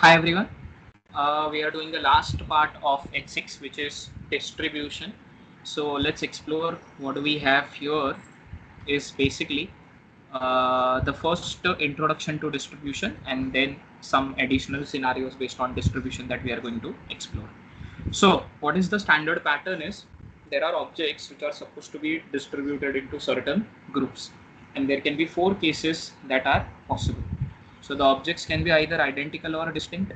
Hi everyone. We are doing the last part of H6, which is distribution. So let's explore what we have here. Is basically the first introduction to distribution, and then some additional scenarios based on distribution that we are going to explore. So what is the standard pattern is there are objects which are supposed to be distributed into certain groups, and there can be four cases that are possible. So the objects can be either identical or distinct,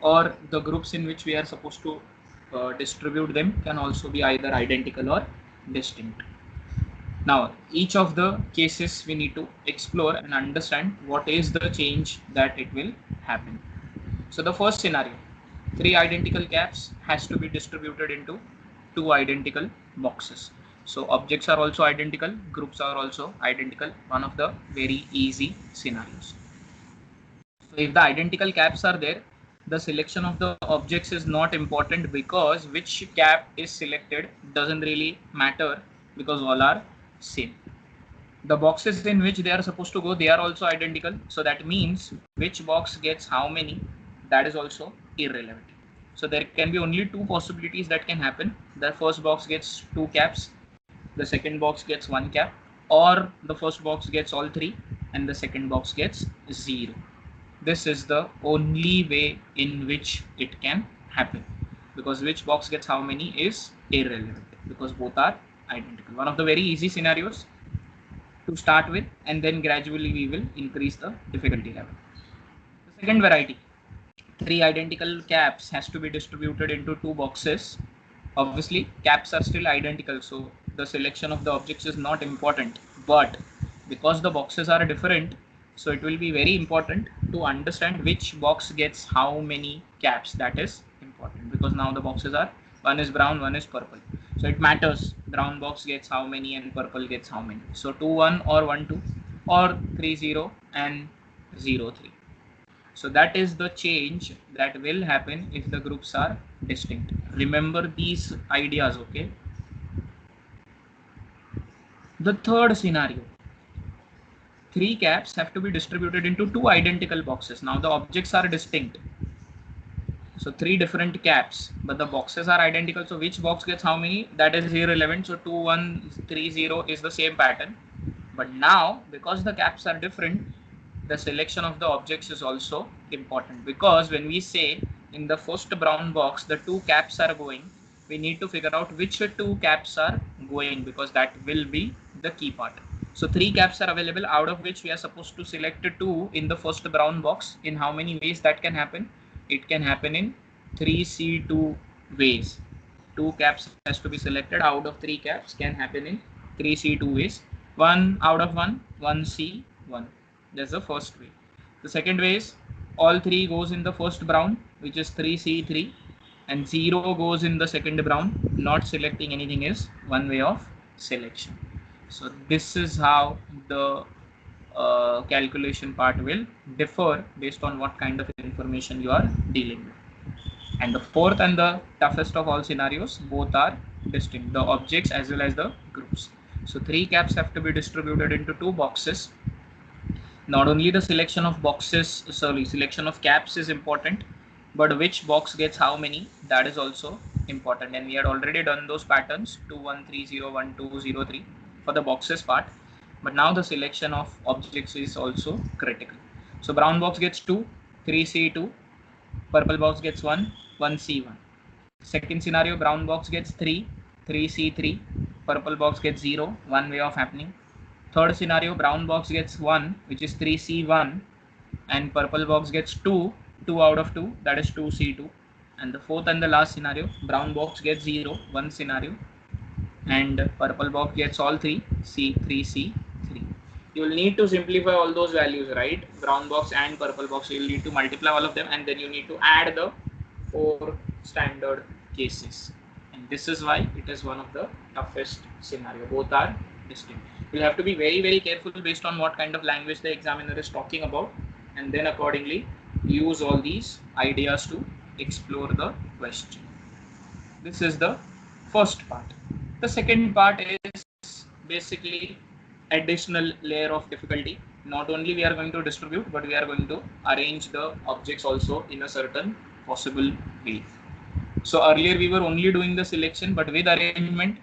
or the groups in which we are supposed to distribute them can also be either identical or distinct. Now, each of the cases we need to explore and understand what is the change that it will happen. So the first scenario, three identical caps has to be distributed into two identical boxes. So objects are also identical, groups are also identical, one of the very easy scenarios. So if the identical caps are there, the selection of the objects is not important because which cap is selected doesn't really matter because all are same. The boxes in which they are supposed to go, they are also identical. So that means which box gets how many, that is also irrelevant. So there can be only two possibilities that can happen. The first box gets two caps, the second box gets one cap, or the first box gets all three and the second box gets zero. This is the only way in which it can happen, because which box gets how many is irrelevant because both are identical. One of the very easy scenarios to start with, and then gradually we will increase the difficulty level. The second variety, three identical caps has to be distributed into two boxes. Obviously caps are still identical, so the selection of the objects is not important, but because the boxes are different, so it will be very important to understand which box gets how many caps. That is important because now the boxes are, one is brown, one is purple, so it matters brown box gets how many and purple gets how many. So 2 1 or 1 2 or 3 0 and 0 3. So that is the change that will happen if the groups are distinct. Remember these ideas, okay? The third scenario, three caps have to be distributed into two identical boxes. Now the objects are distinct. So three different caps, but the boxes are identical. So which box gets how many, that is irrelevant. So 2 1 3 0 is the same pattern. But now because the caps are different, the selection of the objects is also important, because when we say in the first brown box the two caps are going, we need to figure out which two caps are going, because that will be the key part. So three caps are available, out of which we are supposed to select two in the first brown box. In how many ways that can happen? It can happen in 3C2 ways. Two caps has to be selected out of three caps, can happen in 3C2 ways. One out of one, 1C1. That's the first way. The second way is all three goes in the first brown, which is 3C3, and 0 goes in the second brown. Not selecting anything is one way of selection. So this is how the calculation part will differ based on what kind of information you are dealing with. And the fourth and the toughest of all scenarios, both are distinct, the objects as well as the groups. So three caps have to be distributed into two boxes. Not only the selection of selection of caps is important, but which box gets how many, that is also important. And we had already done those patterns 2 1 3 0 1 2 0 3 for the boxes part, but now the selection of objects is also critical. So brown box gets 2, 3C2, purple box gets 1, 1C1. Second scenario, brown box gets 3, 3C3, purple box gets 0, one way of happening. Third scenario, brown box gets 1, which is 3C1, and purple box gets 2, 2 out of 2, that is 2C2. And the fourth and the last scenario, brown box gets 0, one scenario, and purple box gets all 3, C3, C3. You will need to simplify all those values, right? Brown box and purple box, you will need to multiply all of them, and then you need to add the 4 standard cases. And this is why it is one of the toughest scenario. Both are distinct. You'll have to be very, very careful based on what kind of language the examiner is talking about, and then accordingly use all these ideas to explore the question. This is the first part. The second part is basically additional layer of difficulty. not only we are going to distribute, but we are going to arrange the objects also in a certain possible way. So earlier we were only doing the selection, but with arrangement,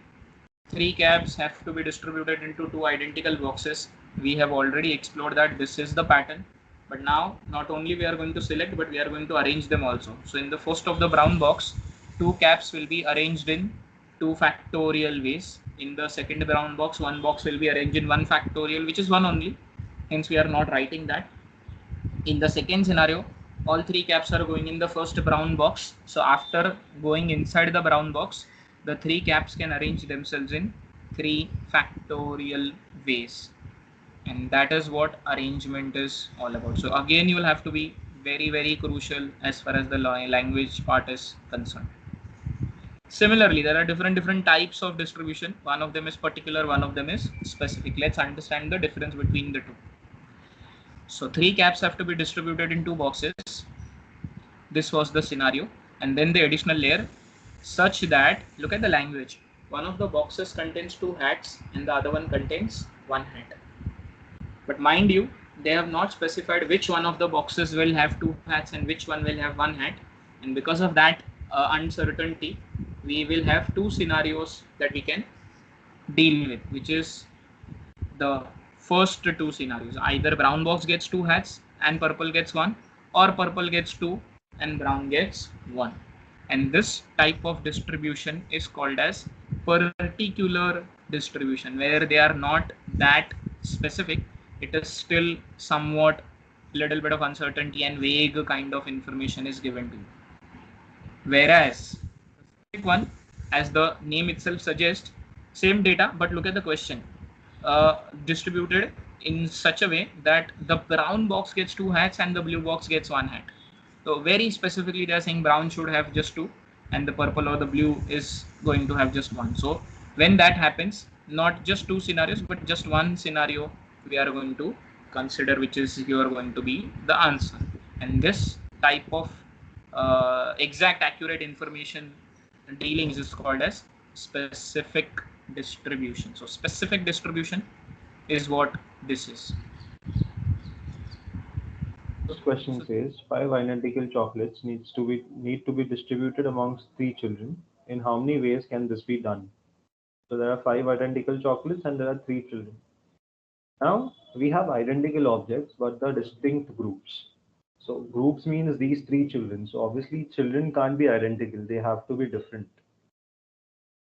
3 caps have to be distributed into 2 identical boxes. We have already explored that this is the pattern, but now not only we are going to select, but we are going to arrange them also. So in the first of the brown box, 2 caps will be arranged in 2 factorial ways. In the second brown box, 1 box will be arranged in 1 factorial, which is 1 only. Hence we are not writing that. In the second scenario, all 3 caps are going in the first brown box. So after going inside the brown box, the 3 caps can arrange themselves in 3 factorial ways. And that is what arrangement is all about. So again, you will have to be very, very crucial as far as the language part is concerned. Similarly, there are different types of distribution. One of them is particular, one of them is specific. Let's understand the difference between the two. So 3 caps have to be distributed in 2 boxes. This was the scenario, and then the additional layer such that, look at the language, one of the boxes contains 2 hats and the other one contains 1 hat. But mind you, they have not specified which one of the boxes will have 2 hats and which one will have 1 hat, and because of that uncertainty, we will have 2 scenarios that we can deal with, which is the first 2 scenarios. Either brown box gets 2 hats and purple gets 1, or purple gets 2 and brown gets 1. And this type of distribution is called as particular distribution, where they are not that specific. It is still somewhat little bit of uncertainty and vague kind of information is given to you. Whereas one, as the name itself suggests, same data, but look at the question. Distributed in such a way that the brown box gets 2 hats and the blue box gets 1 hat. So very specifically they are saying brown should have just 2 and the purple or the blue is going to have just 1. So when that happens, not just 2 scenarios, but just 1 scenario we are going to consider, which is you are going to be the answer. And this type of exact accurate information dealings is called as specific distribution. So specific distribution is what this is. First question says 5 identical chocolates need to be distributed amongst 3 children. In how many ways can this be done? So there are 5 identical chocolates and there are 3 children. Now we have identical objects but the distinct groups. So groups means these 3 children. So obviously children can't be identical, they have to be different.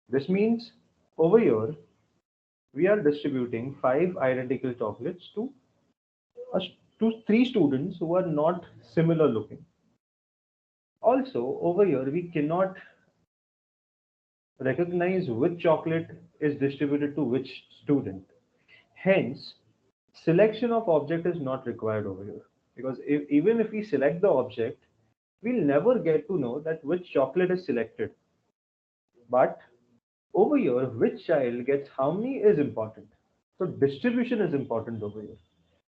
This means over here we are distributing 5 identical chocolates to 3 students who are not similar looking. Also over here we cannot recognize which chocolate is distributed to which student. Hence, selection of object is not required over here, because even if we select the object, we'll never get to know that which chocolate is selected. But over here, which child gets how many is important. So distribution is important over here.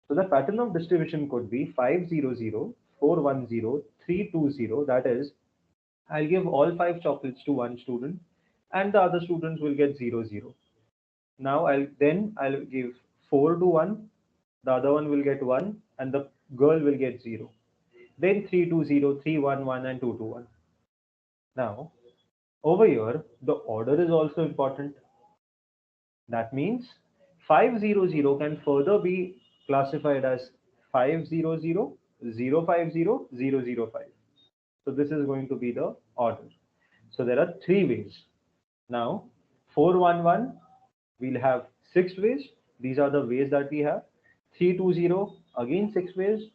So the pattern of distribution could be 500, 410, 320. That is, I'll give all 5 chocolates to one student and the other students will get 00. Now I'll give 4 to 1, the other one will get 1 and the girl will get 0. Then 320, 311 and 221. Now over here the order is also important. That means 500 can further be classified as 500, 050, 005. So this is going to be the order. So there are 3 ways. Now 411 we'll have 6 ways. These are the ways that we have. 320 again 6 ways.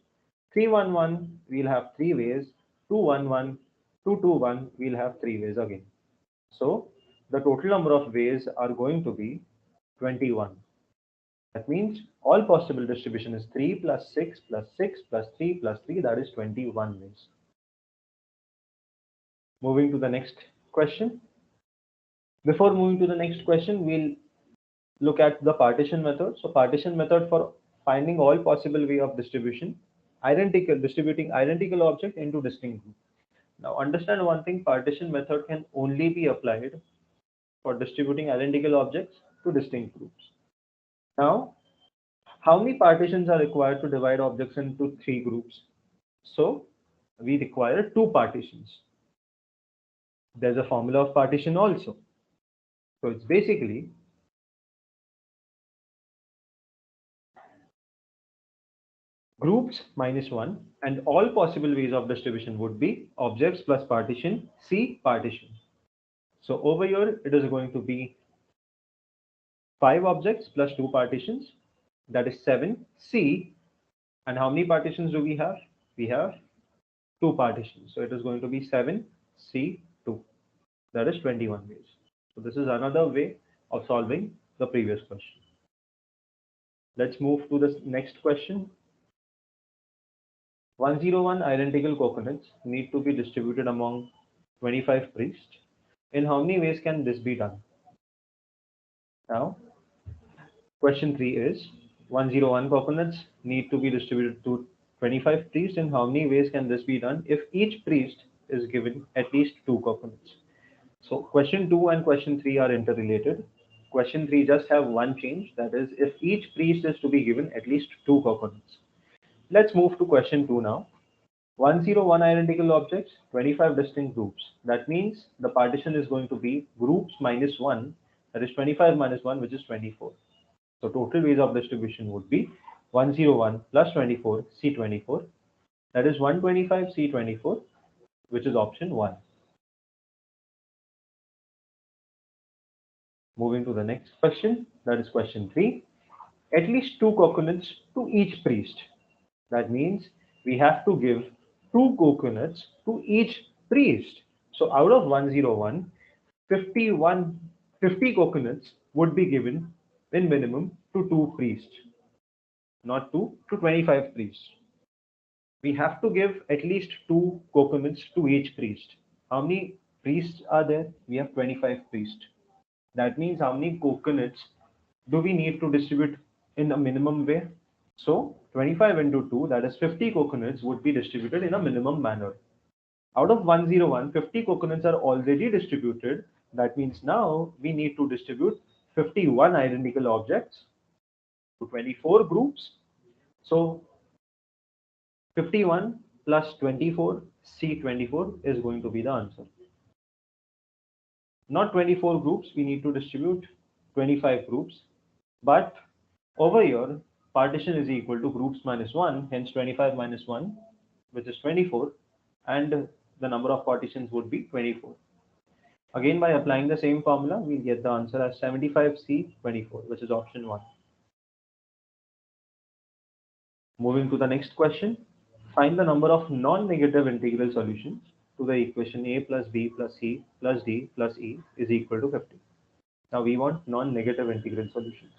311 we'll have 3 ways. 211, 221 we'll have 3 ways again. So the total number of ways are going to be 21. That means all possible distribution is 3 plus 6 plus 6 plus 3 plus 3, that is 21 ways. Moving to the next question. Before moving to the next question, we'll look at the partition method. So partition method for finding all possible way of distributing identical object into distinct group. Now understand one thing, partition method can only be applied for distributing identical objects to distinct groups. Now How many partitions are required to divide objects into three groups? So we require two partitions. There's a formula of partition also. So it's basically groups minus 1, and all possible ways of distribution would be objects plus partition C partition. So over here it is going to be 5 objects plus 2 partitions, that is 7 C. And how many partitions do we have? We have 2 partitions. So it is going to be 7 C2. That is 21 ways. So this is another way of solving the previous question. Let's move to the next question. 101 identical coconuts need to be distributed among 25 priests. In how many ways can this be done? Now, question 3 is 101 coconuts need to be distributed to 25 priests. In how many ways can this be done if each priest is given at least 2 coconuts? So, question 2 and question 3 are interrelated. Question 3 just have one change, that is, if each priest is to be given at least 2 coconuts. Let's move to question 2 now. 101 identical objects, 25 distinct groups. That means the partition is going to be groups minus 1, that is 25 minus 1, which is 24. So total ways of distribution would be 101 plus 24 C24, that is 125 C24, which is option 1. Moving to the next question, that is question 3. At least 2 coconuts to each priest. That means we have to give 2 coconuts to each priest. So out of 101, 50 coconuts would be given in minimum to 2 priests, not to 25 priests. We have to give at least 2 coconuts to each priest. How many priests are there? We have 25 priests. That means how many coconuts do we need to distribute in a minimum way? So 25 into 2, that is 50 coconuts would be distributed in a minimum manner. Out of 101, 50 coconuts are already distributed. That means now we need to distribute 51 identical objects to 24 groups. So 51 plus 24, C24 is going to be the answer. Not 24 groups, we need to distribute 25 groups. But over here, partition is equal to groups minus 1, hence 25 minus 1, which is 24, and the number of partitions would be 24. Again, by applying the same formula, we'll get the answer as 75C24, which is option 1. Moving to the next question, find the number of non-negative integral solutions to the equation a plus b plus c plus d plus e is equal to 50. Now we want non-negative integral solutions.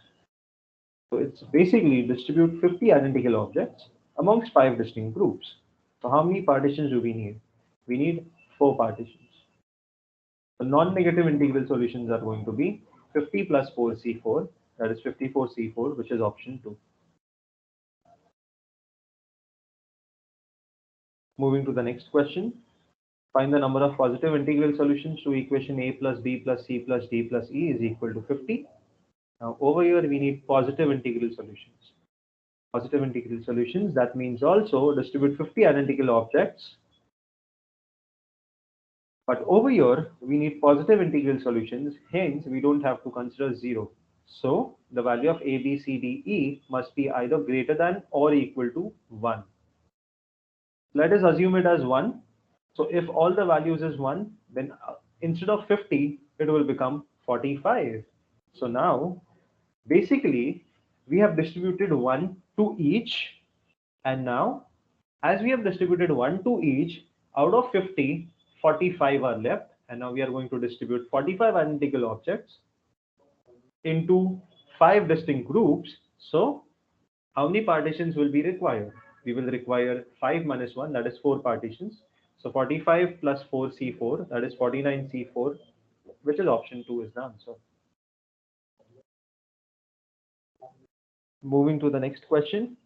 So it's basically distribute 50 identical objects amongst 5 distinct groups. So how many partitions do we need? We need 4 partitions. The non-negative integral solutions are going to be 50 plus 4C4, that is 54C4, which is option 2. Moving to the next question, find the number of positive integral solutions to equation a plus b plus c plus d plus e is equal to 50. Now over here we need positive integral solutions. Positive integral solutions, that means also distribute 50 identical objects. But over here, we need positive integral solutions, hence we don't have to consider 0. So the value of a, b, c, d, e must be either greater than or equal to 1. Let us assume it as 1. So if all the values is 1, then instead of 50, it will become 45. So now, basically, we have distributed 1 to each, and now as we have distributed 1 to each, out of 50, 45 are left, and now we are going to distribute 45 identical objects into 5 distinct groups. So how many partitions will be required? We will require 5 minus 1, that is 4 partitions. So 45 plus 4C4, that is 49C4, which is option 2 is the answer. Moving to the next question.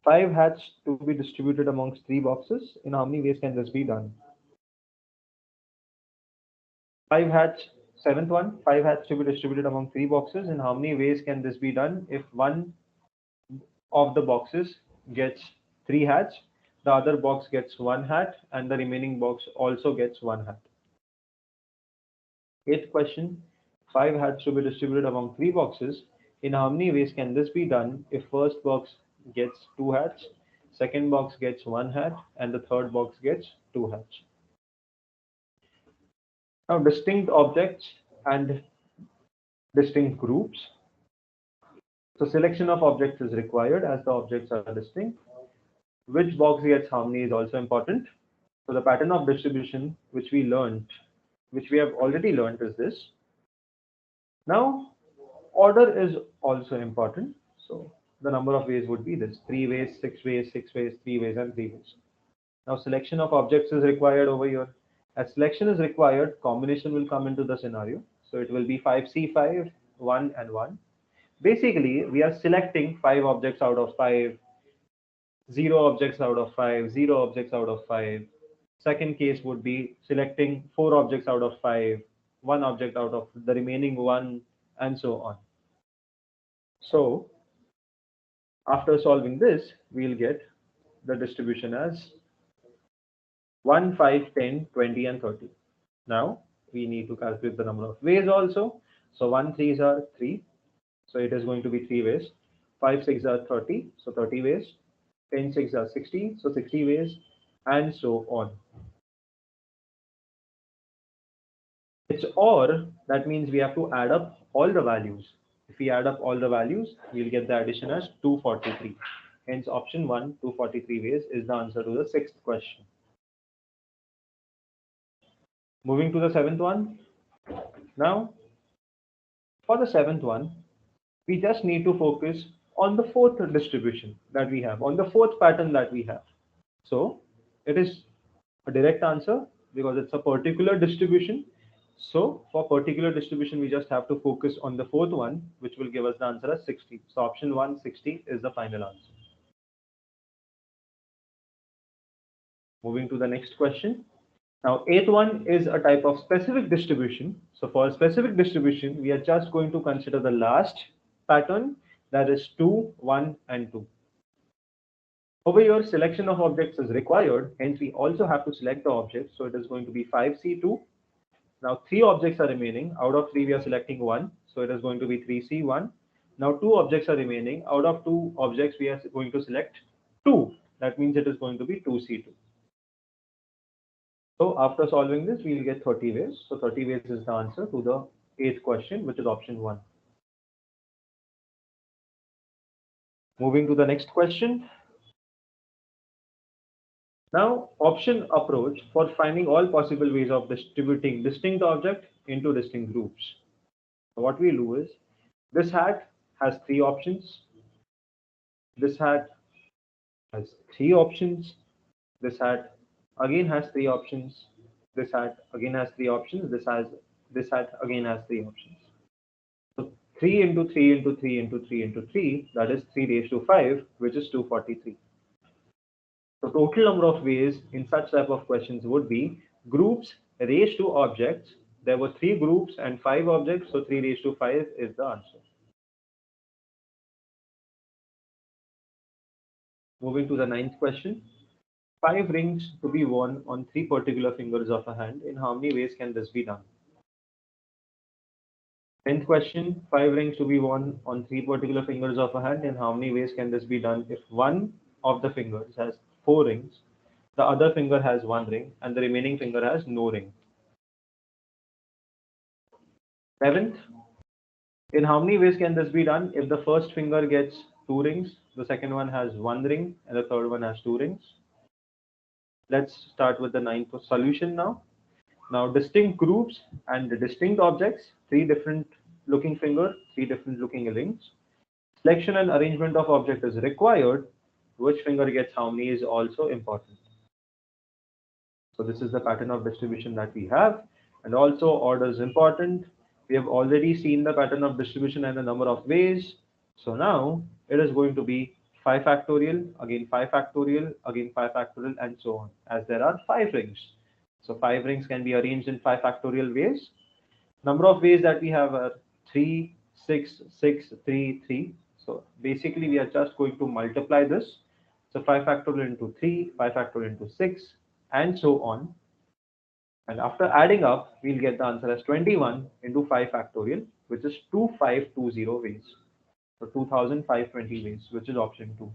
5 hats to be distributed amongst 3 boxes. In how many ways can this be done? 5 hats, 7th one, 5 hats to be distributed among 3 boxes. In how many ways can this be done if one of the boxes gets 3 hats, the other box gets 1 hat, and the remaining box also gets 1 hat. Eighth question, 5 hats to be distributed among 3 boxes. In how many ways can this be done if first box gets 2 hats, second box gets 1 hat, and the third box gets 2 hats? Now, distinct objects and distinct groups. So selection of objects is required as the objects are distinct. Which box gets how many is also important. So the pattern of distribution which we learned, which we have already learned is this. Now, order is also important. So the number of ways would be this: 3 ways, 6 ways, 6 ways, 3 ways, and 3 ways. Now selection of objects is required over here. As selection is required, combination will come into the scenario. So it will be 5C5, 1 and 1. Basically, we are selecting 5 objects out of 5, 0 objects out of 5, 0 objects out of 5. Second case would be selecting 4 objects out of 5, 1 object out of the remaining 1, and so on. So after solving this, we'll get the distribution as 1, 5, 10, 20, and 30. Now we need to calculate the number of ways also. So 1 3s are 3, so it is going to be 3 ways. 5 6 are 30, so 30 ways. 10 6 are 60, so 60 ways, and so on. It's or, that means we have to add up all the values. If we add up all the values, we'll get the addition as 243. Hence option 1, 243 ways, is the answer to the 6th question. Moving to the 7th one. Now, for the 7th one, we just need to focus on the 4th distribution that we have, on the 4th pattern that we have. So it is a direct answer because it's a particular distribution. So for particular distribution, we just have to focus on the 4th one, which will give us the answer as 60. So option 1, 60 is the final answer. Moving to the next question. Now, 8th one is a type of specific distribution. So for a specific distribution, we are just going to consider the last pattern, that is 2, 1, and 2. Over here, selection of objects is required. Hence, we also have to select the object. So it is going to be 5C2. Now 3 objects are remaining. Out of 3, we are selecting 1. So it is going to be 3C1. Now 2 objects are remaining. Out of 2 objects, we are going to select 2. That means it is going to be 2C2. So after solving this, we will get 30 ways. So 30 ways is the answer to the 8th question, which is option 1. Moving to the next question. Now, option approach for finding all possible ways of distributing distinct object into distinct groups. So what we do is, this hat has 3 options. This hat has 3 options. This hat again has 3 options. This hat again has 3 options. This hat again has 3 options. So 3 into 3 into 3 into 3 into 3, that is 3 raised to 5, which is 243. The total number of ways in such type of questions would be groups raised to objects. There were 3 groups and 5 objects, so 3 raised to 5 is the answer. Moving to the 9th question. 5 rings to be worn on 3 particular fingers of a hand. In how many ways can this be done? 10th question. 5 rings to be worn on 3 particular fingers of a hand. In how many ways can this be done if one of the fingers has 4 rings, the other finger has 1 ring, and the remaining finger has no ring? 7th. In how many ways can this be done if the first finger gets 2 rings, the second one has 1 ring, and the third one has 2 rings? Let's start with the 9th solution now. Now, distinct groups and distinct objects, 3 different looking fingers, 3 different looking rings. Selection and arrangement of object is required. Which finger gets how many is also important. So this is the pattern of distribution that we have, and also order is important. We have already seen the pattern of distribution and the number of ways. So now it is going to be 5 factorial, again 5 factorial, again 5 factorial, and so on, as there are 5 rings. So 5 rings can be arranged in 5 factorial ways. Number of ways that we have are 3, 6, 6, 3, 3. So basically we are just going to multiply this. So 5 factorial into 3, 5 factorial into 6, and so on. And after adding up, we'll get the answer as 21 into 5 factorial, which is 2520 ways. So 2520 ways, which is option 2.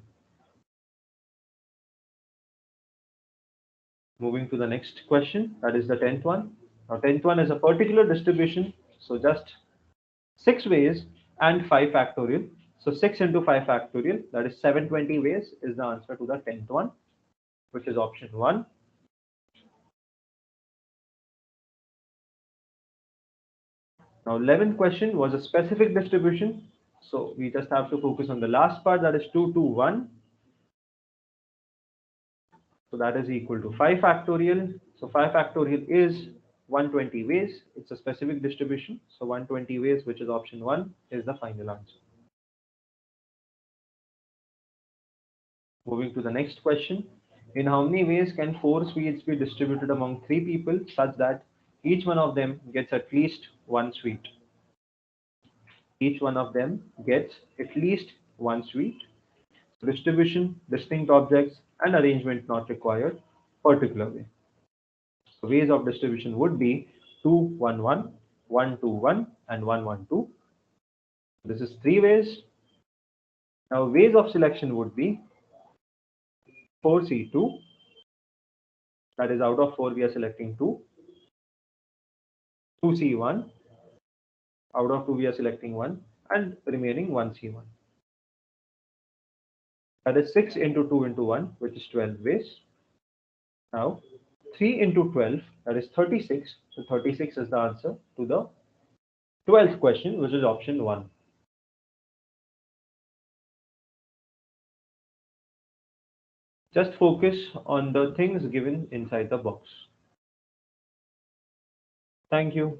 Moving to the next question, that is the 10th one. Now 10th one is a particular distribution, so just 6 ways and 5 factorial. So 6 into 5 factorial, that is 720 ways, is the answer to the 10th one, which is option 1. Now 11th question was a specific distribution. So we just have to focus on the last part, that is 2 to 1. So that is equal to 5 factorial. So 5 factorial is 120 ways. It's a specific distribution. So 120 ways, which is option 1, is the final answer. Moving to the next question. In how many ways can 4 sweets be distributed among 3 people such that each one of them gets at least 1 sweet? Each one of them gets at least 1 sweet. Distribution, distinct objects, and arrangement not required, particular way. So ways of distribution would be 2, 1, 1, 1, 2, 1, and 1, 1, 2. This is 3 ways. Now ways of selection would be 4C2, that is out of 4 we are selecting 2. 2C1, out of 2 we are selecting 1, and remaining 1C1. That is 6 into 2 into 1, which is 12 ways. Now 3 into 12, that is 36. So 36 is the answer to the 12th question, which is option 1. Just focus on the things given inside the box. Thank you.